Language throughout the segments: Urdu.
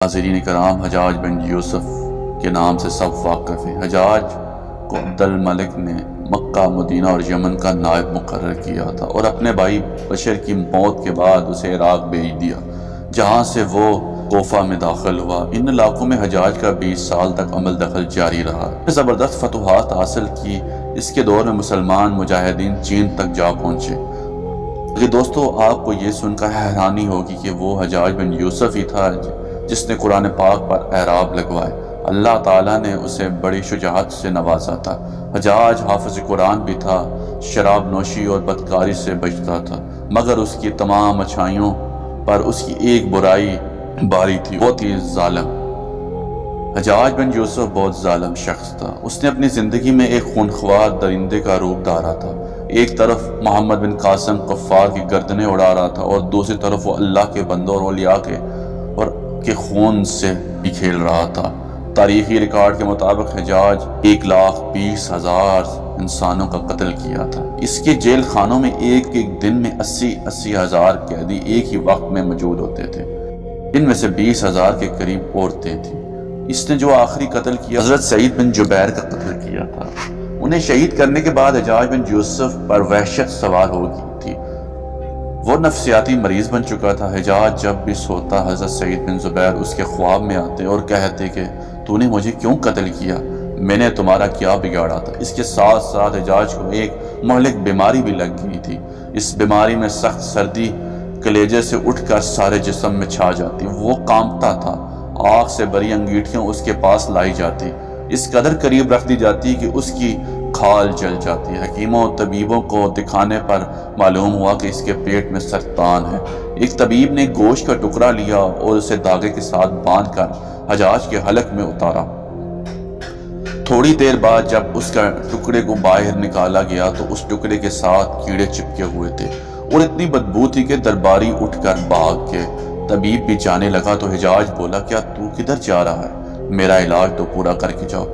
حاضرین کرام، حجاج بن یوسف کے نام سے سب واقف ہیں۔ حجاج کو عبد الملک نے مکہ، مدینہ اور یمن کا نائب مقرر کیا تھا اور اپنے بھائی بشر کی موت کے بعد اسے عراق بھیج دیا، جہاں سے وہ کوفہ میں داخل ہوا۔ ان علاقوں میں حجاج کا 20 سال تک عمل دخل جاری رہا۔ زبردست فتوحات حاصل کی۔ اس کے دور میں مسلمان مجاہدین چین تک جا پہنچے۔ دوستو، آپ کو یہ سن کر حیرانی ہوگی کہ وہ حجاج بن یوسف ہی تھا جس نے قرآن پاک پر اعراب لگوائے۔ اللہ تعالیٰ نے اسے بڑی شجاعت سے نوازا تھا۔ حجاج حافظ قرآن بھی تھا، شراب نوشی اور بدکاری سے بچتا تھا، مگر اس کی تمام اچھائیوں پر اس کی ایک برائی باری تھی، وہ تھی ظالم۔ حجاج بن یوسف بہت ظالم شخص تھا۔ اس نے اپنی زندگی میں ایک خونخوار درندے کا روپ دھارا تھا۔ ایک طرف محمد بن قاسم کفار کی گردنیں اڑا رہا تھا اور دوسری طرف وہ اللہ کے بندوں اور اولیاء کے خون سے بھی کھیل رہا تھا۔ تاریخی ریکارڈ کے مطابق حجاج 1,20,000 انسانوں کا قتل کیا تھا۔ اس کے جیل خانوں میں ایک دن میں 80,000 قیدی ایک ہی وقت میں موجود ہوتے تھے۔ ان میں سے 20,000 کے قریب عورتیں تھیں۔ اس نے جو آخری قتل کیا حضرت سعید بن جبیر کا قتل کیا تھا۔ انہیں شہید کرنے کے بعد حجاج بن یوسف پر وحشت سوار ہو گئی تھی۔ وہ نفسیاتی مریض بن چکا تھا۔ حجاج جب بھی سوتا، حضرت سعید بن جبیر اس کے خواب میں آتے اور کہتے کہ تو نے مجھے کیوں قتل کیا؟ میں نے تمہارا کیا بگاڑا تھا؟ اس کے ساتھ ساتھ حجاج کو ایک مہلک بیماری بھی لگ گئی تھی۔ اس بیماری میں سخت سردی کلیجے سے اٹھ کر سارے جسم میں چھا جاتی۔ وہ کانپتا تھا۔ آگ سے بری انگیٹھیاں اس کے پاس لائی جاتی، اس قدر قریب رکھ دی جاتی کہ اس کی کھال جل جاتی۔ حکیموں اور طبیبوں کو دکھانے پر معلوم ہوا کہ اس کے پیٹ میں سرطان ہے۔ ایک طبیب نے گوشت کا ٹکڑا لیا اور اسے دھاگے کے ساتھ باندھ کر حجاج کے حلق میں اتارا۔ تھوڑی دیر بعد جب اس کا ٹکڑے کو باہر نکالا گیا تو اس ٹکڑے کے ساتھ کیڑے چپکے ہوئے تھے اور اتنی بدبو تھی کہ درباری اٹھ کر بھاگ کے طبیب بھی جانے لگا تو حجاج بولا، کیا تو کدھر جا رہا ہے؟ میرا علاج تو پورا کر کے جاؤ۔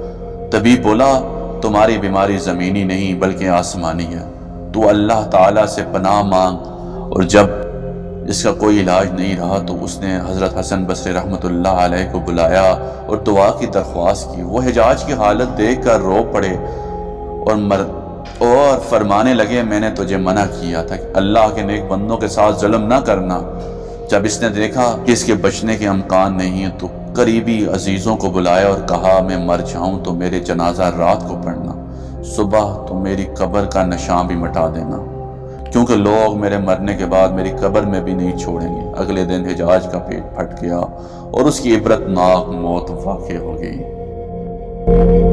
طبیب بولا، تمہاری بیماری زمینی نہیں بلکہ آسمانی ہے۔ تو اللہ تعالیٰ سے پناہ مانگ۔ اور جب اس کا کوئی علاج نہیں رہا تو اس نے حضرت حسن بصری رحمۃ اللہ علیہ کو بلایا اور دعا کی درخواست کی۔ وہ حجاج کی حالت دیکھ کر رو پڑے اور فرمانے لگے، میں نے تجھے منع کیا تھا کہ اللہ کے نیک بندوں کے ساتھ ظلم نہ کرنا۔ جب اس نے دیکھا کہ اس کے بچنے کے امکان نہیں تو قریبی عزیزوں کو بلایا اور کہا، میں مر جاؤں تو میرے جنازہ رات کو پڑھنا، صبح تو میری قبر کا نشان بھی مٹا دینا، کیونکہ لوگ میرے مرنے کے بعد میری قبر میں بھی نہیں چھوڑیں گے۔ اگلے دن حجاج کا پیٹ پھٹ گیا اور اس کی عبرتناک موت واقع ہو گئی۔